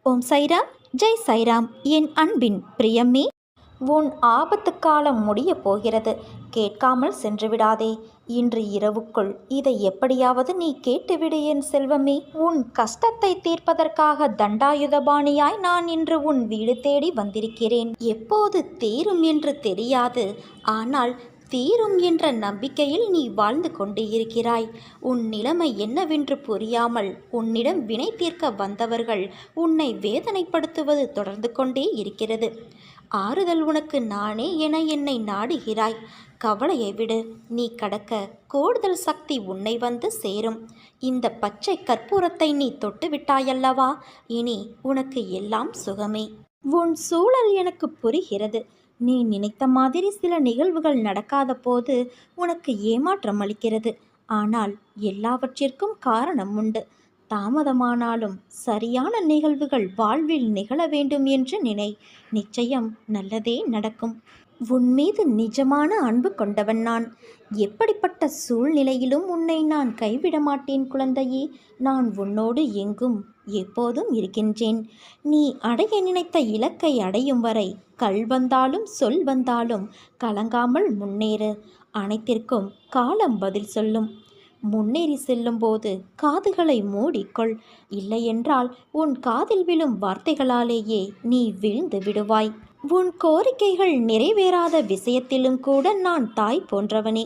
ஓம் சைராம், ஜெய் சைராம். என் அன்பின் பிரியமே, உன் ஆபத்து காலம் முடியப் போகிறது. கேட்காமல் சென்று விடாதே. இன்று இரவுக்குள் இதை எப்படியாவது நீ கேட்டுவிடு என் செல்வமே. உன் கஷ்டத்தை தீர்ப்பதற்காக தண்டாயுதபாணியாய் நான் இன்று உன் வீடு தேடி வந்திருக்கிறேன். எப்போது தீரும் என்று தெரியாது, ஆனால் தீரும் என்ற நம்பிக்கையில் நீ வாழ்ந்து கொண்டு இருக்கிறாய். உன் நிலைமை என்னவென்று புரியாமல் உன்னிடம் வினை தீர்க்க வந்தவர்கள் உன்னை வேதனைப்படுத்துவது தொடர்ந்து கொண்டே இருக்கிறது. ஆறுதல் உனக்கு நானே என என்னை நாடுகிறாய். கவலையை விடு. நீ கடக்க கூடுதல் சக்தி உன்னை வந்து சேரும். இந்த பச்சை கற்பூரத்தை நீ தொட்டு விட்டாயல்லவா, இனி உனக்கு எல்லாம் சுகமே. உன் சூழல் எனக்கு புரிகிறது. நீ நினைத்த மாதிரி சில நிகழ்வுகள் நடக்காத போது உனக்கு ஏமாற்றம் அளிக்கிறது. ஆனால் எல்லாவற்றிற்கும் காரணம் உண்டு. தாமதமானாலும் சரியான நிகழ்வுகள் வாழ்வில் நிகழ வேண்டும் என்று நினை. நிச்சயம் நல்லதே நடக்கும். உன் மீது நிஜமான அன்பு கொண்டவன் நான். எப்படிப்பட்ட சூழ்நிலையிலும் உன்னை நான் கைவிட மாட்டேன் குழந்தையே. நான் உன்னோடு எங்கும் எப்போதும் இருக்கின்றேன். நீ அடைய நினைத்த இலக்கை அடையும் வரை கல் வந்தாலும் சொல் வந்தாலும் கலங்காமல் முன்னேறு. அனைத்திற்கும் காலம் பதில் சொல்லும். முன்னேறி செல்லும்போது காதுகளை மூடிக்கொள். இல்லையென்றால் உன் காதில் விழும் வார்த்தைகளாலேயே நீ வீழ்ந்து விடுவாய். உன் கோரிக்கைகள் நிறைவேறாத விஷயத்திலும் கூட நான் தாய் போன்றவனே.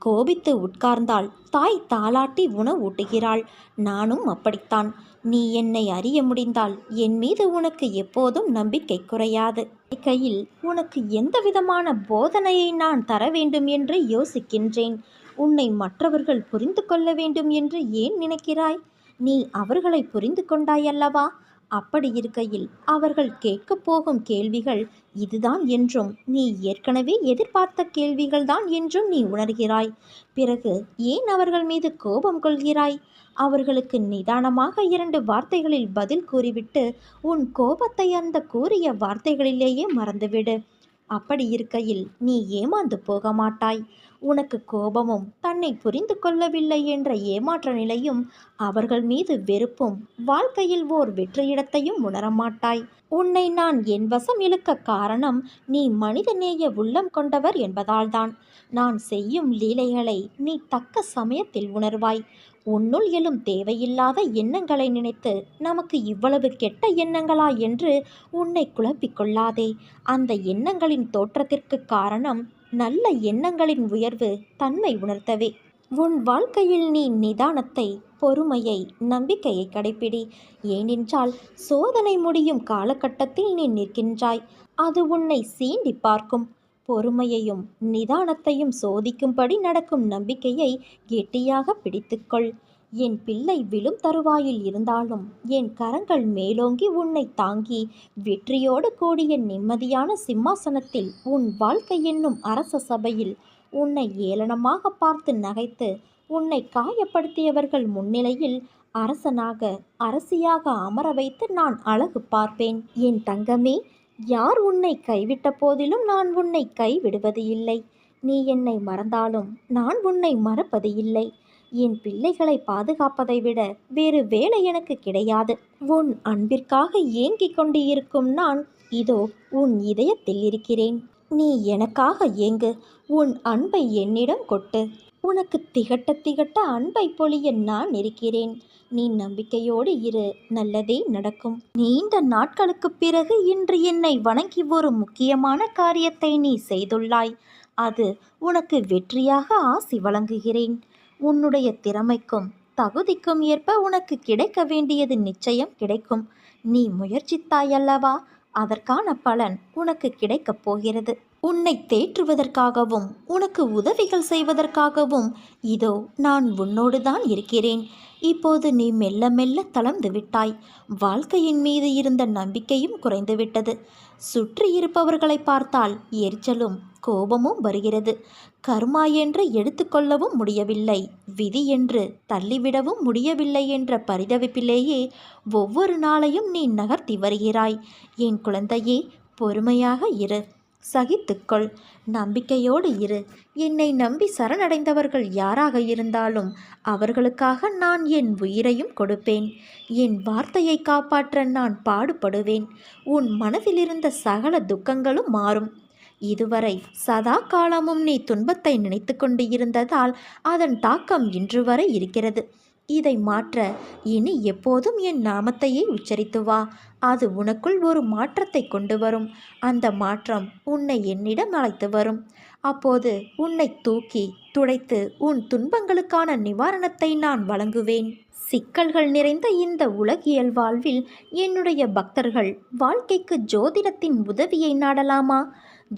கோபித்து உட்கார்ந்தால் தாய் தாலாட்டி உணவூட்டுகிறாள். நானும் அப்படித்தான். நீ என்னை அறிய முடிந்தால் என் மீது உனக்கு எப்போதும் நம்பிக்கை குறையாது. கையில் உனக்கு எந்த விதமான போதனையை நான் தர வேண்டும் என்று யோசிக்கின்றேன். உன்னை மற்றவர்கள் புரிந்து கொள்ள வேண்டும் என்று ஏன் நினைக்கிறாய்? நீ அவர்களை புரிந்து கொண்டாயல்லவா? அப்படி இருக்கையில் அவர்கள் கேட்கப் போகும் கேள்விகள் இதுதான் என்றும், நீ ஏற்கனவே எதிர்பார்த்த கேள்விகள்தான் என்றும் நீ உணர்கிறாய். பிறகு ஏன் அவர்கள் மீது கோபம் கொள்கிறாய்? அவர்களுக்கு நிதானமாக 2 வார்த்தைகளில் பதில் கூறிவிட்டு உன் கோபத்தை அந்த கூறிய வார்த்தைகளிலேயே மறந்துவிடு. அப்படி இருக்கையில் நீ ஏமாந்து போக மாட்டாய். உனக்கு கோபமும் தன்னை புரிந்து கொள்ளவில்லை என்ற ஏமாற்ற நிலையும் அவர்கள் மீது வெறுப்பும் வாழ்க்கையில் ஓர் வெற்றியிடத்தையும் உணரமாட்டாய். உன்னை நான் என் வசம் இழுக்க காரணம் நீ மனிதநேய உள்ளம் கொண்டவர் என்பதால்தான். நான் செய்யும் லீலைகளை நீ தக்க சமயத்தில் உணர்வாய். உன்னுள் எழும் தேவையில்லாத எண்ணங்களை நினைத்து நமக்கு இவ்வளவு கெட்ட எண்ணங்களா என்று உன்னை குழப்பிக்கொள்ளாதே. அந்த எண்ணங்களின் தோற்றத்திற்கு காரணம் நல்ல எண்ணங்களின் உயர்வு தன்மை உணர்த்தவே. உன் வாழ்க்கையில் நீ நிதானத்தை, பொறுமையை, நம்பிக்கையை கடைப்பிடி. ஏனென்றால் சோதனை முடியும் காலகட்டத்தில் நீ நிற்கின்றாய். அது உன்னை சீண்டி பார்க்கும். பொறுமையையும் நிதானத்தையும் சோதிக்கும்படி நடக்கும் நம்பிக்கையை கெட்டியாக பிடித்துக்கொள். என் பிள்ளை விழும் தருவாயில் இருந்தாலும் என் கரங்கள் மேலோங்கி உன்னை தாங்கி வெற்றியோடு கூடிய நிம்மதியான சிம்மாசனத்தில் உன் வாழ்க்கை என்னும் அரச சபையில் உன்னை ஏளனமாக பார்த்து நகைத்து உன்னை காயப்படுத்தியவர்கள் முன்னிலையில் அரசனாக அரசியாக அமர வைத்து நான் அழகு பார்ப்பேன். என் தங்கமே, யார் உன்னை கைவிட்ட போதிலும் நான் உன்னை கைவிடுவது இல்லை. நீ என்னை மறந்தாலும் நான் உன்னை மறப்பது இல்லை. என் பிள்ளைகளை பாதுகாப்பதை விட வேறு வேலை எனக்கு கிடையாது. உன் அன்பிற்காக ஏங்கிக் கொண்டு இருக்கும் நான் இதோ உன் இதயத்தில் இருக்கிறேன். நீ எனக்காக ஏங்கு. உன் அன்பை என்னிடம் கொட்டு. உனக்கு திகட்ட திகட்ட அன்பை பொழிய நான் இருக்கிறேன். நீ நம்பிக்கையோடு இரு. நல்லதே நடக்கும். நீண்ட நாட்களுக்கு பிறகு இன்று என்னை வணங்கி ஒரு முக்கியமான காரியத்தை நீ செய்துள்ளாய். அது உனக்கு வெற்றியாக ஆசி வழங்குகிறேன். உன்னுடைய திறமைக்கும் தகுதிக்கும் ஏற்ப உனக்கு கிடைக்க வேண்டியது நிச்சயம் கிடைக்கும். நீ முயற்சித்தாயல்லவா, அதற்கான பலன் உனக்கு கிடைக்கப் போகிறது. உன்னை தேற்றுவதற்காகவும் உனக்கு உதவிகள் செய்வதற்காகவும் இதோ நான் உன்னோடு தான் இருக்கிறேன். இப்போது நீ மெல்ல மெல்ல தளர்ந்து விட்டாய். வாழ்க்கையின் மீது இருந்த நம்பிக்கையும் குறைந்துவிட்டது. சுற்றி இருப்பவர்களை பார்த்தால் எரிச்சலும் கோபமும் வருகிறது. கர்மா என்று எடுத்துக்கொள்ளவும் முடியவில்லை, விதி என்று தள்ளிவிடவும் முடியவில்லை என்ற பரிதவிப்பிலேயே ஒவ்வொரு நாளையும் நீ நகர்த்தி வருகிறாய். என் குழந்தையே, பொறுமையாக இரு. சகித்துக்கொள், நம்பிக்கையோடு இரு. என்னை நம்பி சரணடைந்தவர்கள் யாராக இருந்தாலும் அவர்களுக்காக நான் என் உயிரையும் கொடுப்பேன். என் வார்த்தையை காப்பாற்ற நான் பாடுபடுவேன். உன் மனதிலிருந்த சகல துக்கங்களும் மாறும். இதுவரை சதா காலமும் நீ துன்பத்தை நினைத்து கொண்டு இருந்ததால் அதன் தாக்கம் இன்று வரை இருக்கிறது. இதை மாற்ற இனி எப்போதும் என் நாமத்தையே உச்சரித்து வா. அது உனக்குள் ஒரு மாற்றத்தை கொண்டு வரும். அந்த மாற்றம் உன்னை என்னிடம் அழைத்து வரும். அப்போது உன்னை தூக்கி துடைத்து உன் துன்பங்களுக்கான நிவாரணத்தை நான் வழங்குவேன். சிக்கல்கள் நிறைந்த இந்த உலகியல் வாழ்வில் என்னுடைய பக்தர்கள் வாழ்க்கைக்கு ஜோதிடத்தின் உதவியை நாடலாமா?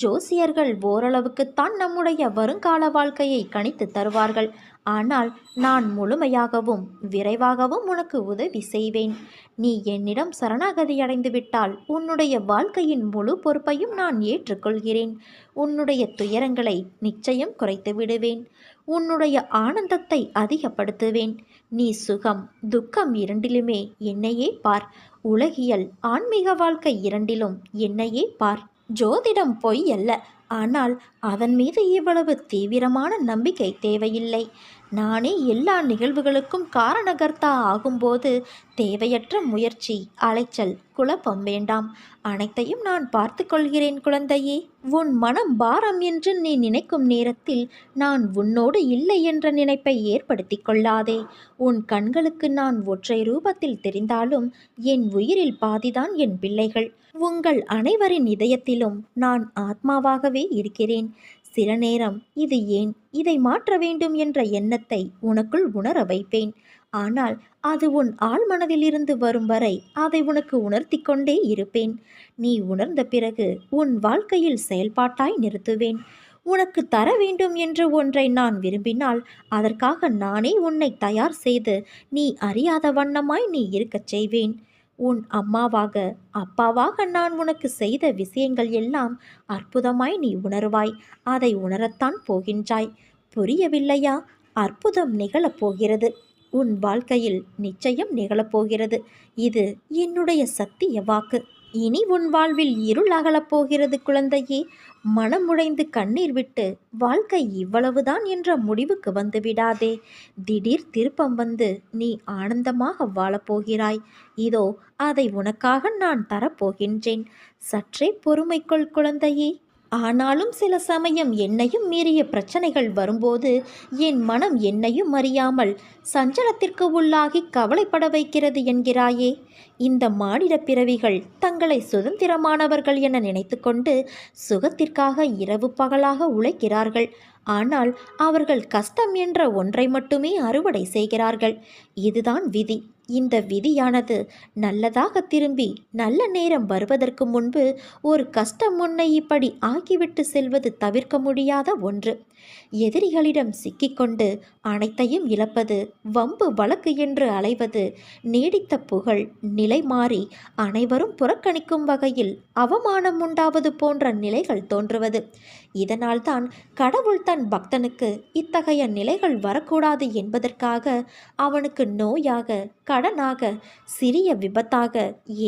ஜோசியர்கள் ஓரளவுக்குத்தான் நம்முடைய வருங்கால வாழ்க்கையை கணித்து தருவார்கள். ஆனால் நான் முழுமையாகவும் விரைவாகவும் உனக்கு உதவி செய்வேன். நீ என்னிடம் சரணாகதி அடைந்து விட்டால் உன்னுடைய வாழ்க்கையின் முழு பொறுப்பையும் நான் ஏற்றுக்கொள்கிறேன். உன்னுடைய துயரங்களை நிச்சயம் குறைத்து விடுவேன். உன்னுடைய ஆனந்தத்தை அதிகப்படுத்துவேன். நீ சுகம் துக்கம் இரண்டிலுமே என்னையே பார். உலகியல் ஆன்மீக வாழ்க்கை இரண்டிலும் என்னையே பார். ஜோதிடம் பொய் அல்ல, ஆனால் அதன் மீது இவ்வளவு தீவிரமான நம்பிக்கை தேவையில்லை. நானே எல்லா நிகழ்வுகளுக்கும் காரணகர்த்தா ஆகும்போது தேவையற்ற முயற்சி, அலைச்சல், குழப்பம் வேண்டாம். அனைத்தையும் நான் பார்த்து கொள்கிறேன் குழந்தையே. உன் மனம் பாரம் என்று நீ நினைக்கும் நேரத்தில் நான் உன்னோடு இல்லை என்ற நினைப்பை ஏற்படுத்தி கொள்ளாதே. உன் கண்களுக்கு நான் ஒற்றை ரூபத்தில் தெரிந்தாலும் என் உயிரில் பாதிதான் என் பிள்ளைகள். உங்கள் அனைவரின் இதயத்திலும் நான் ஆத்மாவாகவே இருக்கிறேன். சில நேரம் இது ஏன், இதை மாற்ற வேண்டும் என்ற எண்ணத்தை உனக்குள் உணர வைப்பேன். ஆனால் அது உன் ஆழ்மனதிலிருந்து வரும் வரை அதை உனக்கு உணர்த்தி கொண்டே இருப்பேன். நீ உணர்ந்த பிறகு உன் வாழ்க்கையில் செயல்பாட்டாய் நிறுத்துவேன். உனக்கு தர வேண்டும் என்று ஒன்றை நான் விரும்பினால் அதற்காக நானே உன்னை தயார் செய்து நீ அறியாத வண்ணமாய் நீ இருக்கச் செய்வேன். உன் அம்மாவாக அப்பாவாக நான் உனக்கு செய்த விஷயங்கள் எல்லாம் அற்புதமாய் நீ உணர்வாய். அதை உணரத்தான் போகின்றாய். புரியவில்லையா? அற்புதம் நிகழப்போகிறது. உன் வாழ்க்கையில் நிச்சயம் நிகழப்போகிறது. இது என்னுடைய சத்திய வாக்கு. இனி உன் வாழ்வில் இருள் அகலப்போகிறது குழந்தையே. மனமுடைந்து கண்ணீர் விட்டு வாழ்க்கை இவ்வளவுதான் என்ற முடிவுக்கு வந்து விடாதே. திடீர் திருப்பம் வந்து நீ ஆனந்தமாக வாழப்போகிறாய். இதோ அதை உனக்காக நான் தரப்போகின்றேன். சற்றே பொறுமைக்கொள் குழந்தையே. ஆனாலும் சில சமயம் என்னையும் மீறிய பிரச்சனைகள் வரும்போது என் மனம் என்னையும் அறியாமல் சஞ்சலத்திற்கு உள்ளாகி கவலைப்பட வைக்கிறது என்கிறாயே. இந்த மானிட பிறவிகள் தங்களை சுதந்திரமானவர்கள் என நினைத்து கொண்டு சுகத்திற்காக இரவு பகலாக உழைக்கிறார்கள். ஆனால் அவர்கள் கஷ்டம் என்ற ஒன்றை மட்டுமே அறுவடை செய்கிறார்கள். இதுதான் விதி. இந்த விதியானது நல்லதாக திரும்பி நல்ல நேரம் வருவதற்கு முன்பு ஒரு கஷ்டம் உன்னை இப்படி ஆக்கிவிட்டு செல்வது தவிர்க்க முடியாத ஒன்று. எதிரிகளிடம் சிக்கிக்கொண்டு அனைத்தையும் இழப்பது, வம்பு வழக்கு என்று அலைவது, நீடித்த புகழ் நிலை மாறி அனைவரும் புறக்கணிக்கும் வகையில் அவமானம் உண்டாவது போன்ற நிலைகள் தோன்றுவது. இதனால்தான் கடவுள் தன் பக்தனுக்கு இத்தகைய நிலைகள் வரக்கூடாது என்பதற்காக அவனுக்கு நோயாக, கடனாக, சிறிய விபத்தாக,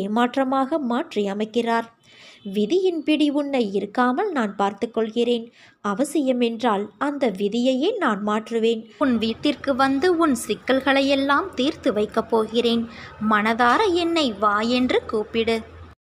ஏமாற்றமாக மாற்றி அமைக்கிறார். விதியின் பிடி உன்னை இருக்காமல் நான் பார்த்து கொள்கிறேன். அவசியம் என்றால் அந்த விதியையே நான் மாற்றுவேன். உன் வீட்டிற்கு வந்து உன் சிக்கல்களையெல்லாம் தீர்த்து வைக்கப் போகிறேன். மனதார என்னை வா என்று கூப்பிடு.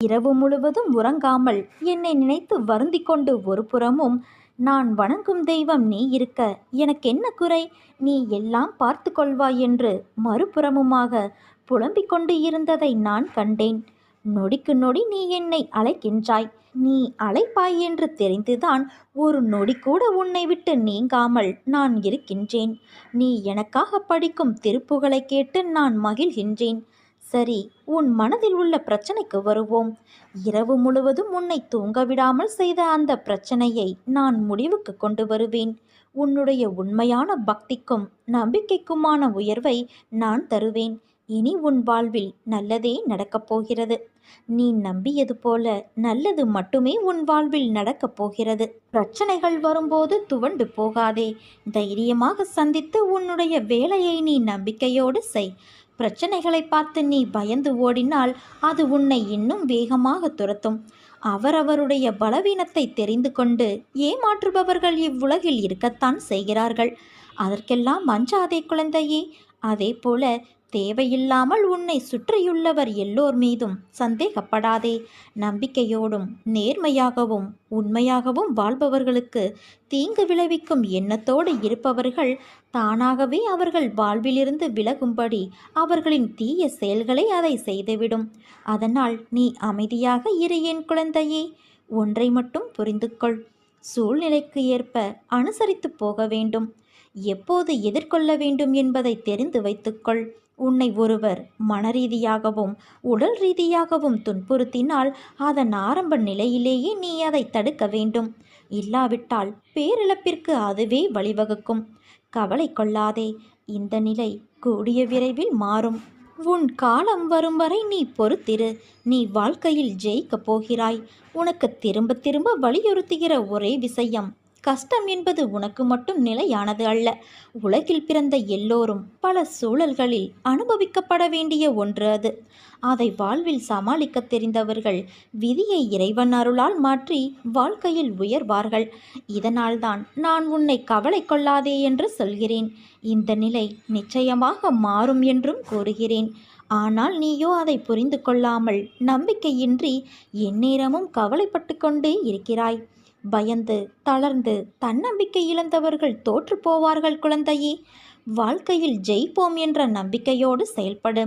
இரவு முழுவதும் உறங்காமல் என்னை நினைத்து வருந்தி கொண்டு ஒரு புறமும் நான் வணங்கும் தெய்வம் நீ இருக்க எனக்கென்ன குறை, நீ எல்லாம் பார்த்து கொள்வாய் என்று மறுபுறமுமாக புலம்பிக் கொண்டு இருந்ததை நான் கண்டேன். நொடிக்கு நொடி நீ என்னை அழைக்கின்றாய். நீ அழைப்பாய் என்று தெரிந்துதான் ஒரு நொடி கூட உன்னை விட்டு நீங்காமல் நான் இருக்கின்றேன். நீ எனக்காக படிக்கும் திருப்புகளை கேட்டு நான் மகிழ்கின்றேன். சரி, உன் மனதில் உள்ள பிரச்சனைக்கு வருவோம். இரவு முழுவதும் உன்னை தூங்க விடாமல் செய்த அந்த பிரச்சனையை நான் முடிவுக்கு கொண்டு வருவேன். உன்னுடைய உண்மையான பக்திக்கும் நம்பிக்கைக்குமான உயர்வை நான் தருவேன். இனி உன் வாழ்வில் நல்லதே நடக்கப் போகிறது. நீ நம்பியது போல நல்லது மட்டுமே உன் வாழ்வில் நடக்கப் போகிறது. பிரச்சனைகள் வரும்போது துவண்டு போகாதே. தைரியமாக சந்தித்து உன்னுடைய வேலையை நீ நம்பிக்கையோடு செய். பிரச்சனைகளை பார்த்து நீ பயந்து ஓடினால் அது உன்னை இன்னும் வேகமாக துரத்தும். அவரவருடைய பலவீனத்தை தெரிந்து கொண்டு ஏமாற்றுபவர்கள் இவ்வுலகில் இருக்கத்தான் செய்கிறார்கள். அதற்கெல்லாம் அஞ்சாதே குழந்தையே. அதேபோல தேவையில்லாமல் உன்னை சுற்றியுள்ளவர் எல்லோர் மீதும் சந்தேகப்படாதே. நம்பிக்கையோடும் நேர்மையாகவும் உண்மையாகவும் வாழ்பவர்களுக்கு தீங்கு விளைவிக்கும் எண்ணத்தோடு இருப்பவர்கள் தானாகவே அவர்கள் வாழ்விலிருந்து விலகும்படி அவர்களின் தீய செயல்களை அதை செய்துவிடும். அதனால் நீ அமைதியாக இரு என் குழந்தையே. ஒன்றை மட்டும் புரிந்து கொள். சூழ்நிலைக்கு ஏற்ப அனுசரித்து போக வேண்டும். எப்போது எதிர்கொள்ள வேண்டும் என்பதை தெரிந்து வைத்துக்கொள். உன்னை ஒருவர் மனரீதியாகவும் உடல் ரீதியாகவும் துன்புறுத்தினால் அதன் ஆரம்ப நிலையிலேயே நீ அதை தடுக்க வேண்டும். இல்லாவிட்டால் பேரிழப்பிற்கு அதுவே வழிவகுக்கும். கவலை கொள்ளாதே. இந்த நிலை கூடிய விரைவில் மாறும். உன் காலம் வரும் வரை நீ பொறுத்திரு. நீ வாழ்க்கையில் ஜெயிக்கப் போகிறாய். உனக்கு திரும்ப திரும்ப வலியுறுத்துகிற ஒரே விஷயம், கஷ்டம் என்பது உனக்கு மட்டும் நிலையானது அல்ல. உலகில் பிறந்த எல்லோரும் பல சூழல்களில் அனுபவிக்கப்பட வேண்டிய ஒன்று அது. அதை வாழ்வில் சமாளிக்க தெரிந்தவர்கள் விதியை இறைவன் அருளால் மாற்றி வாழ்க்கையில் உயர்வார்கள். இதனால்தான் நான் உன்னை கவலை கொள்ளாதே என்று சொல்கிறேன். இந்த நிலை நிச்சயமாக மாறும் என்றும் கூறுகிறேன். ஆனால் நீயோ அதை புரிந்து கொள்ளாமல் நம்பிக்கையின்றி எந்நேரமும் கவலைப்பட்டு கொண்டே இருக்கிறாய். பயந்து தளர்ந்து தன்னம்பிக்கை இழந்தவர்கள் தோற்று போவார்கள் குழந்தையே. வாழ்க்கையில் ஜெயிப்போம் என்ற நம்பிக்கையோடு செயல்படு.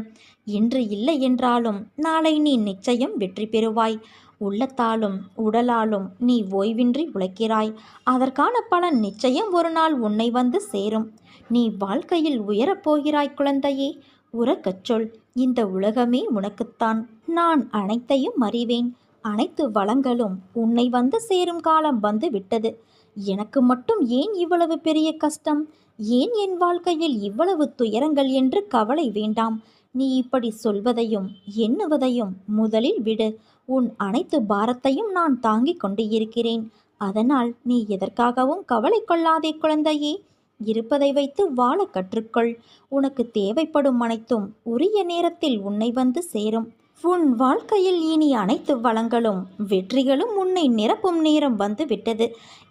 இன்று இல்லை என்றாலும் நாளை நீ நிச்சயம் வெற்றி பெறுவாய். உள்ளத்தாலும் உடலாலும் நீ ஓய்வின்றி உழைக்கிறாய். அதற்கான பலன் நிச்சயம் ஒரு நாள் உன்னை வந்து சேரும். நீ வாழ்க்கையில் உயரப்போகிறாய் குழந்தையே. உறக்கச் சொல். இந்த உலகமே உனக்குத்தான். நான் அனைத்தையும் அறிவேன். அனைத்து வளங்களும் உன்னை வந்து சேரும் காலம் வந்து விட்டது. எனக்கு மட்டும் ஏன் இவ்வளவு பெரிய கஷ்டம், ஏன் என் வாழ்க்கையில் இவ்வளவு துயரங்கள் என்று கவலை வேண்டாம். நீ இப்படி சொல்வதையும் எண்ணுவதையும் முதலில் விடு. உன் அனைத்து பாரத்தையும் நான் தாங்கிக் கொண்டு இருக்கிறேன். அதனால் நீ எதற்காகவும் கவலை கொள்ளாதே குழந்தையே. இருப்பதை வைத்து வாழ கற்றுக்கொள். உனக்கு தேவைப்படும் அனைத்தும் உரிய நேரத்தில் உன்னை வந்து சேரும். உன் வாழ்க்கையில் இனி அனைத்து வளங்களும் வெற்றிகளும் உன்னை நிரப்பும் நேரம் வந்து விட்டது.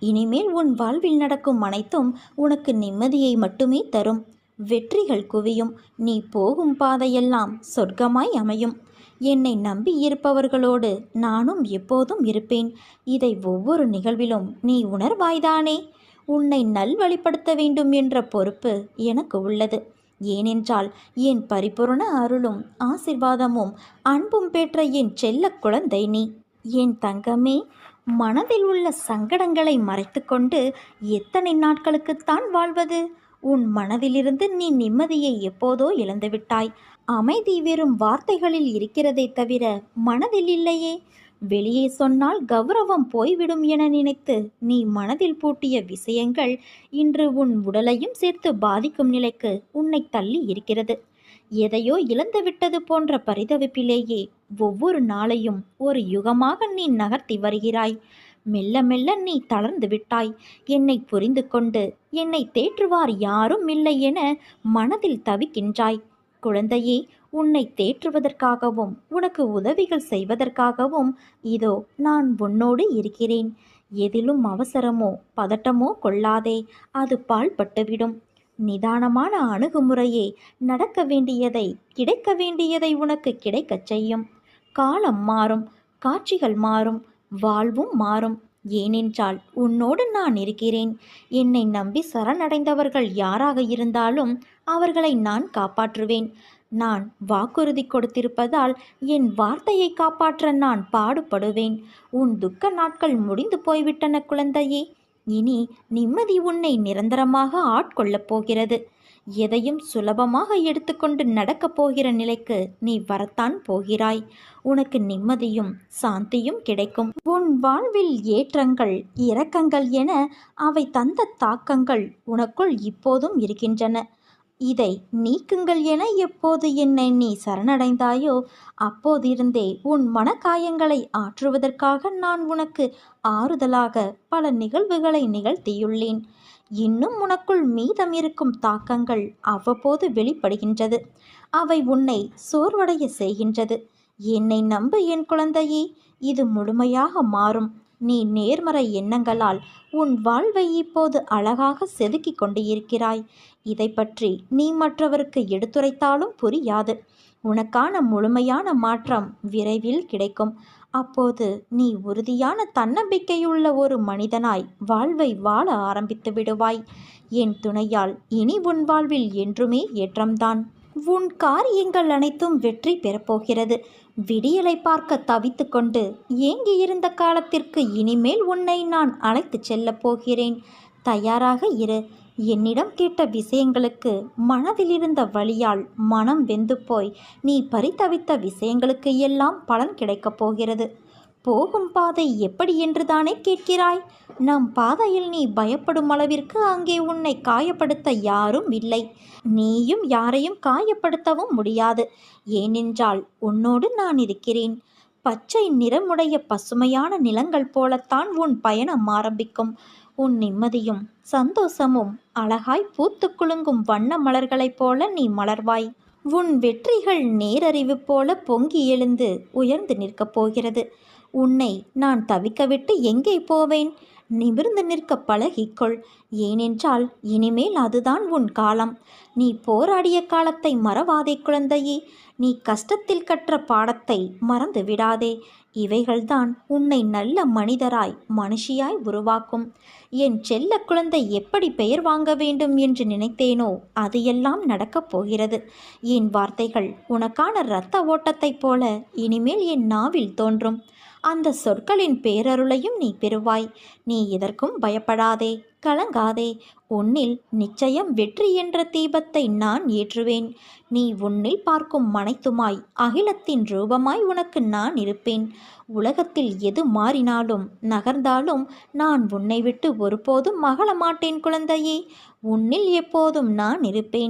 இனிமேல் உன் வாழ்வில் நடக்கும் அனைத்தும் உனக்கு நிம்மதியை மட்டுமே தரும். வெற்றிகள் குவியும். நீ போகும் பாதையெல்லாம் சொர்க்கமாய் அமையும். என்னை நம்பி இருப்பவர்களோடு நானும் எப்போதும் இருப்பேன். இதை ஒவ்வொரு நிகழ்விலும் நீ உணர்வாய்தானே. உன்னை நல்வழிப்படுத்த வேண்டும் என்ற பொறுப்பு எனக்கு உள்ளது. ஏனென்றால் என் பரிபூரண அருளும் ஆசிர்வாதமும் அன்பும் பெற்ற என் செல்ல குழந்தை நீ. என் தங்கமே, மனதில் உள்ள சங்கடங்களை மறைத்து கொண்டு எத்தனை நாட்களுக்குத்தான் வாழ்வது? உன் மனதிலிருந்து நீ நிம்மதியை எப்போதோ இழந்துவிட்டாய். அமைதி வெறும் வார்த்தைகளில் இருக்கிறதே தவிர மனதில் இல்லையே. வெளியே சொன்னால் கௌரவம் போய்விடும் என நினைத்து நீ மனதில் பூட்டிய விஷயங்கள் இன்று உன் உடலையும் சேர்த்து பாதிக்கும் நிலைக்கு உன்னை தள்ளி இருக்கிறது. எதையோ இழந்துவிட்டது போன்ற பரிதவிப்பிலேயே ஒவ்வொரு நாளையும் ஒரு யுகமாக நீ நகர்த்தி வருகிறாய். மெல்ல மெல்ல நீ தளர்ந்து விட்டாய். என்னை புரிந்து கொண்டு என்னை தேற்றுவார் யாரும் இல்லை என மனதில் தவிக்கின்றாய். குழந்தையே, உன்னை தேற்றுவதற்காகவும் உனக்கு உதவிகள் செய்வதற்காகவும் இதோ நான் உன்னோடு இருக்கிறேன். எதிலும் அவசரமோ பதட்டமோ கொள்ளாதே. அது பாழ்பட்டுவிடும். நிதானமான அணுகுமுறையே நடக்க வேண்டியதை கிடைக்க வேண்டியதை உனக்கு கிடைக்கச் செய்யும். காலம் மாறும், காட்சிகள் மாறும், வாழ்வும் மாறும். ஏனென்றால் உன்னோடு நான் இருக்கிறேன். என்னை நம்பி சரணடைந்தவர்கள் யாராக இருந்தாலும் அவர்களை நான் காப்பாற்றுவேன். நான் வாக்குறுதி கொடுத்திருப்பதால் என் வார்த்தையை காப்பாற்ற நான் பாடுபடுவேன். உன் துக்க நாட்கள் முடிந்து போய்விட்டன குழந்தையே. இனி நிம்மதி உன்னை நிரந்தரமாக ஆட்கொள்ளப் போகிறது. எதையும் சுலபமாக எடுத்துக்கொண்டு நடக்கப் போகிற நிலைக்கு நீ வரத்தான் போகிறாய். உனக்கு நிம்மதியும் சாந்தியும் கிடைக்கும். உன் வாழ்வில் ஏற்றங்கள் இரக்கங்கள் என அவை தந்த தாக்கங்கள் உனக்குள் இப்போதும் இருக்கின்றன. இதை நீக்குங்கள் என எப்போது என்னை நீ சரணடைந்தாயோ அப்போதிருந்தே உன் மனக்காயங்களை ஆற்றுவதற்காக நான் உனக்கு ஆறுதலாக பல நிகழ்வுகளை நிகழ்த்தியுள்ளேன். இன்னும் உனக்குள் மீதம் இருக்கும் தாக்கங்கள் அவ்வப்போது வெளிப்படுகின்றது. அவை உன்னை சோர்வடைய செய்கின்றது. என்னை நம்பு என் குழந்தையே, இது முழுமையாக மாறும். நீ நேர்மறை எண்ணங்களால் உன் வாழ்வை இப்போது அழகாக செதுக்கி கொண்டு இருக்கிறாய். இதை பற்றி நீ மற்றவருக்கு எடுத்துரைத்தாலும் புரியாது. உனக்கான முழுமையான மாற்றம் விரைவில் கிடைக்கும். அப்போது நீ உறுதியான தன்னம்பிக்கையுள்ள ஒரு மனிதனாய் வாழ்வை வாழ ஆரம்பித்து விடுவாய். என் துணையால் இனி உன் வாழ்வில் என்றுமே ஏற்றம்தான். உன் காரியங்கள் அனைத்தும் வெற்றி பெறப்போகிறது. விடியலை பார்க்க தவித்து கொண்டு ஏங்கியிருந்த காலத்திற்கு இனிமேல் உன்னை நான் அழைத்து செல்லப் போகிறேன். தயாராக இரு. என்னிடம் கேட்ட விஷயங்களுக்கு மனதில் இருந்த வலியால் மனம் வெந்து போய் நீ பரிதவித்த விஷயங்களுக்கு எல்லாம் பலன் கிடைக்கப் போகிறது. போகும் பாதை எப்படி என்று தானே கேட்கிறாய்? நம் பாதையில் நீ பயப்படும் அளவிற்கு அங்கே உன்னை காயப்படுத்த யாரும் இல்லை. நீயும் யாரையும் காயப்படுத்தவும் முடியாது. ஏனென்றால் உன்னோடு நான் இருக்கிறேன். பச்சை நிறமுடைய பசுமையான நிலங்கள் போலத்தான் உன் பயணம் ஆரம்பிக்கும். உன் நிம்மதியும் சந்தோஷமும் அழகாய் பூத்து குலுங்கும் வண்ண மலர்களைப் போல நீ மலர்வாய். உன் வெற்றிகள் நேரறிவு போல பொங்கி எழுந்து உயர்ந்து நிற்கப் போகிறது. உன்னை நான் தவிக்கவிட்டு எங்கே போவேன்? நிமிர்ந்து நிற்க பழகிக்கொள். ஏனென்றால் இனிமேல் அதுதான் உன் காலம். நீ போராடிய காலத்தை மறவாதே குழந்தையே. நீ கஷ்டத்தில் கற்ற பாடத்தை மறந்து விடாதே. இவைகள்தான் உன்னை நல்ல மனிதராய் மனுஷியாய் உருவாக்கும். என் செல்ல குழந்தை எப்படி பெயர் வாங்க வேண்டும் என்று நினைத்தேனோ அது எல்லாம் நடக்கப் போகிறது. என் வார்த்தைகள் உனக்கான இரத்த ஓட்டத்தைப் போல இனிமேல் என் நாவில் தோன்றும். அந்த சொற்களின் பேரருளையும் நீ பெறுவாய். நீ எதற்கும் பயப்படாதே, கலங்காதே. உன்னில் நிச்சயம் வெற்றி என்ற தீபத்தை நான் ஏற்றுவேன். நீ உன்னில் பார்க்கும் அனைத்துமாய் அகிலத்தின் ரூபமாய் உனக்கு நான் இருப்பேன். உலகத்தில் எது மாறினாலும் நகர்ந்தாலும் நான் உன்னை விட்டு ஒருபோதும் மகள மாட்டேன் குழந்தையே. உன்னில் எப்போதும் நான் இருப்பேன்.